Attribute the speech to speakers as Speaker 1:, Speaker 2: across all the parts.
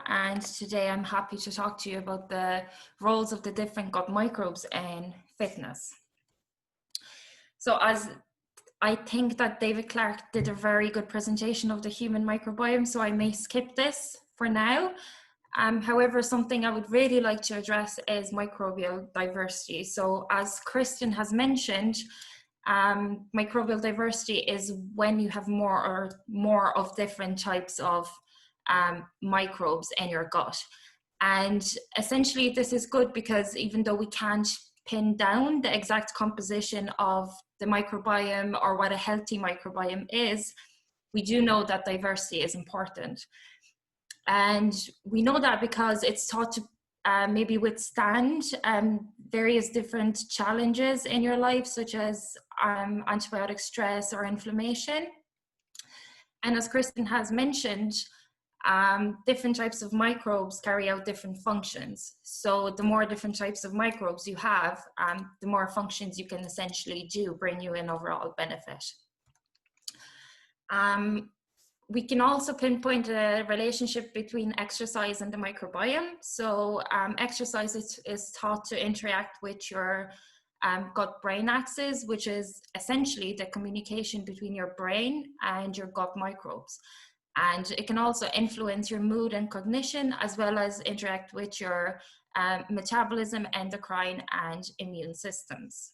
Speaker 1: and today I'm happy to talk to you about the roles of the different gut microbes in fitness. So as I think that David Clark did a very good presentation of the human microbiome, so I may skip this for now. However, something I would really like to address is microbial diversity. So as Kristen has mentioned, microbial diversity is when you have more of different types of microbes in your gut. And essentially this is good because even though we can't pin down the exact composition of the microbiome or what a healthy microbiome is, we do know that diversity is important. And we know that because it's thought to maybe withstand various different challenges in your life, such as antibiotic stress or inflammation. And as Kristen has mentioned, different types of microbes carry out different functions. So the more different types of microbes you have, the more functions you can essentially do, bring you an overall benefit. We can also pinpoint a relationship between exercise and the microbiome. So exercise is thought to interact with your gut-brain axis, which is essentially the communication between your brain and your gut microbes. And it can also influence your mood and cognition, as well as interact with your metabolism, endocrine, and immune systems.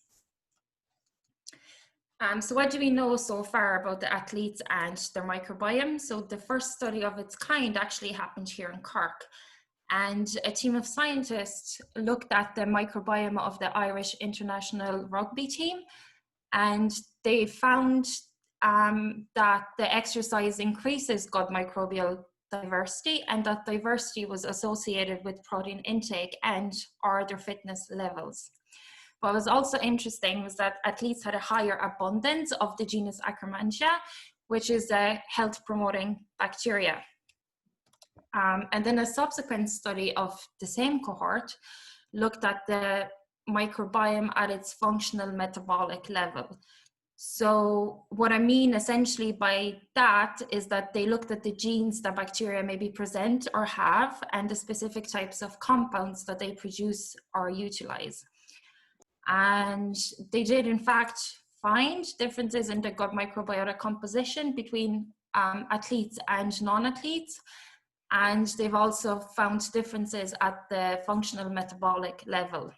Speaker 1: So what do we know so far about the athletes and their microbiome? So the first study of its kind actually happened here in Cork. And a team of scientists looked at the microbiome of the Irish international rugby team. And they found that the exercise increases gut microbial diversity, and that diversity was associated with protein intake and or their fitness levels. What was also interesting was that athletes had a higher abundance of the genus Akkermansia, which is a health-promoting bacteria. And then a subsequent study of the same cohort looked at the microbiome at its functional metabolic level. So what I mean essentially by that is that they looked at the genes that bacteria maybe present or have, and the specific types of compounds that they produce or utilize. And they did in fact find differences in the gut microbiota composition between athletes and non-athletes. And they've also found differences at the functional metabolic level.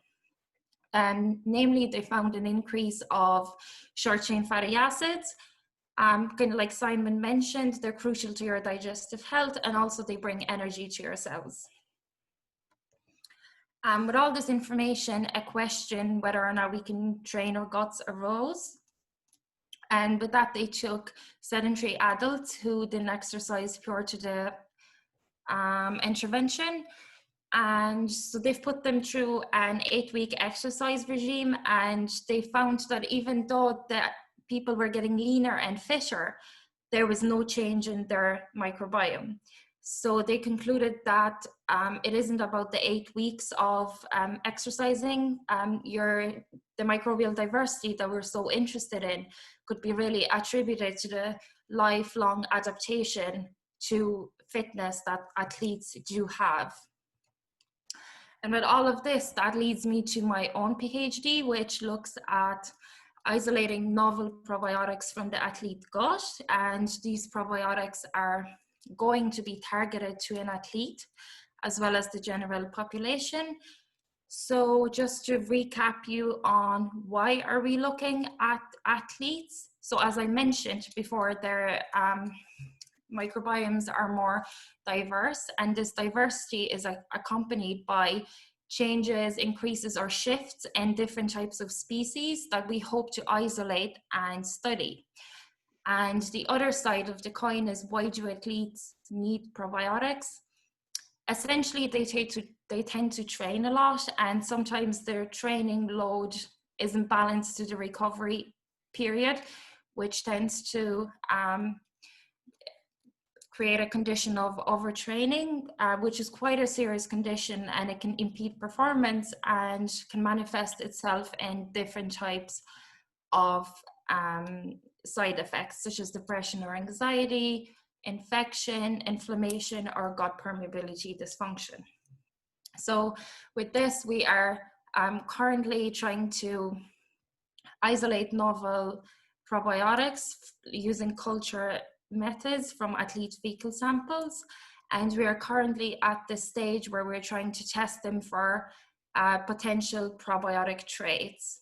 Speaker 1: Namely, they found an increase of short-chain fatty acids. Kind of like Simon mentioned, they're crucial to your digestive health, and also they bring energy to your cells. With all this information, a question whether or not we can train our guts arose. And with that, they took sedentary adults who didn't exercise prior to the intervention. And so they've put them through an 8-week exercise regime, and they found that even though the people were getting leaner and fitter, there was no change in their microbiome. So they concluded that it isn't about the 8 weeks of exercising. The microbial diversity that we're so interested in could be really attributed to the lifelong adaptation to fitness that athletes do have. And with all of this, that leads me to my own PhD, which looks at isolating novel probiotics from the athlete gut. And these probiotics are going to be targeted to an athlete as well as the general population. So just to recap you on why are we looking at athletes? So as I mentioned before, their microbiomes are more diverse, and this diversity is accompanied by changes, increases, or shifts in different types of species that we hope to isolate and study. And the other side of the coin is, why do athletes need probiotics? Essentially, they tend to train a lot, and sometimes their training load isn't balanced to the recovery period, which tends to create a condition of overtraining, which is quite a serious condition, and it can impede performance and can manifest itself in different types of side effects, such as depression or anxiety, infection, inflammation, or gut permeability dysfunction. So with this, we are currently trying to isolate novel probiotics using culture methods from athlete fecal samples. And we are currently at the stage where we're trying to test them for potential probiotic traits.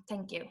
Speaker 1: Thank you.